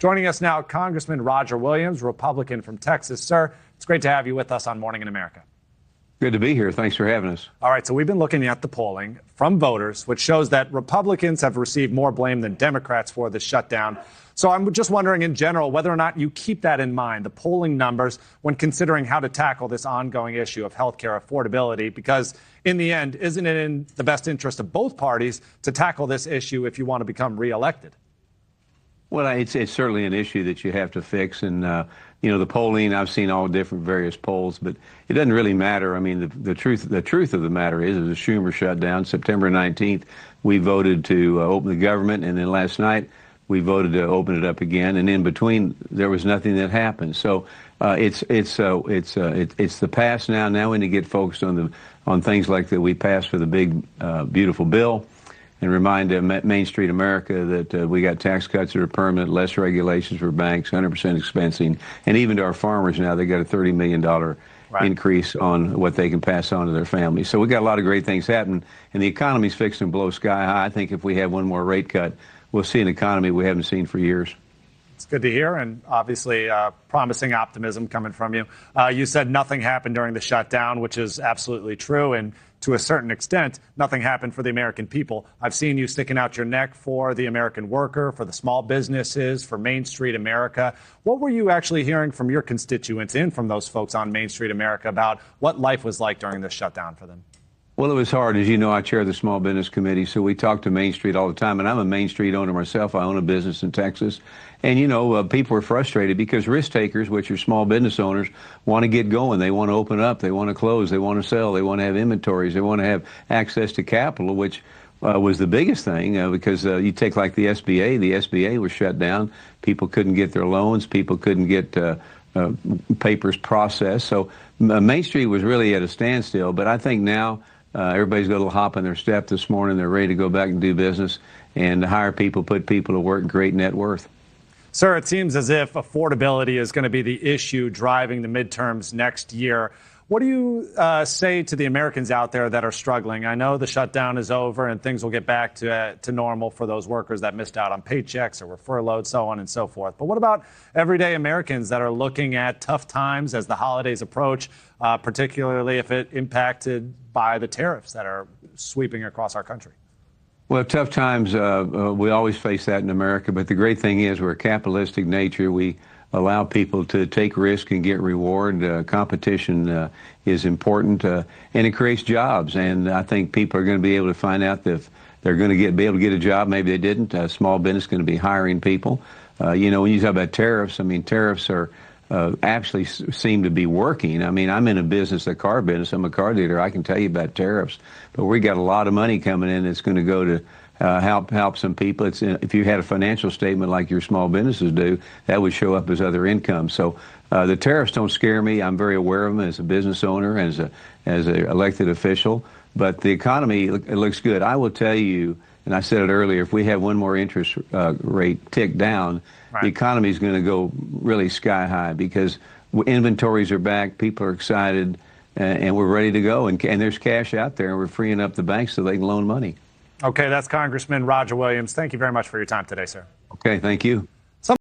Joining us now, Congressman Roger Williams, Republican from Texas. Sir, it's great to have you with us on Morning in America. Good to be here. Thanks for having us. All right, so we've been looking at the polling from voters, which shows that Republicans have received more blame than Democrats for this shutdown. So I'm just wondering in general whether or not you keep that in mind, the polling numbers, when considering how to tackle this ongoing issue of healthcare affordability, because in the end, isn't it in the best interest of both parties to tackle this issue if you want to become reelected? Well, it's certainly an issue that you have to fix. And, the polling, I've seen all different various polls, but it doesn't really matter. I mean, the truth of the matter is the Schumer shutdown, September 19th, we voted to open the government. And then last night, we voted to open it up again. And in between, there was nothing that happened. So it's the past now. Now we need to get focused on things like that we passed for the big, beautiful bill. And remind Main Street America that we got tax cuts that are permanent, less regulations for banks, 100% expensing, and even to our farmers now, they got a $30 million increase on what they can pass on to their families. So we got a lot of great things happening, and the economy's fixing to blow sky high. I think if we have one more rate cut, we'll see an economy we haven't seen for years. It's good to hear, and obviously promising optimism coming from you. You said nothing happened during the shutdown, which is absolutely true, and to a certain extent, nothing happened for the American people. I've seen you sticking out your neck for the American worker, for the small businesses, for Main Street America. What were you actually hearing from your constituents and from those folks on Main Street America about what life was like during this shutdown for them? Well, it was hard. As you know, I chair the Small Business Committee, so we talk to Main Street all the time. And I'm a Main Street owner myself. I own a business in Texas. And, people are frustrated because risk takers, which are small business owners, want to get going. They want to open up. They want to close. They want to sell. They want to have inventories. They want to have access to capital, which was the biggest thing because you take like the SBA. The SBA was shut down. People couldn't get their loans. People couldn't get papers processed. So Main Street was really at a standstill. But I think now everybody's got a little hop in their step this morning. They're ready to go back and do business and hire people, put people to work, and create net worth. Sir, it seems as if affordability is going to be the issue driving the midterms next year. What do you say to the Americans out there that are struggling? I know the shutdown is over and things will get back to normal for those workers that missed out on paychecks or were furloughed, so on and so forth. But what about everyday Americans that are looking at tough times as the holidays approach, particularly if it impacted by the tariffs that are sweeping across our country? Well, tough times, we always face that in America. But the great thing is we're a capitalistic nature. We allow people to take risk and get reward. Competition is important, and it creates jobs. And I think people are going to be able to find out that if they're going to be able to get a job, maybe they didn't. Small business is going to be hiring people. When you talk about tariffs, I mean, tariffs are actually seem to be working. I mean, I'm in a car business. I'm a car dealer. I can tell you about tariffs. But we got a lot of money coming in that's going to go to help some people. If you had a financial statement like your small businesses do, that would show up as other income. So the tariffs don't scare me. I'm very aware of them as a business owner, as a elected official. But the economy, it looks good. I will tell you, and I said it earlier, if we have one more interest rate tick down, the economy is going to go really sky high because inventories are back, people are excited, and we're ready to go. And there's cash out there, and we're freeing up the banks so they can loan money. Okay, that's Congressman Roger Williams. Thank you very much for your time today, sir. Okay, thank you.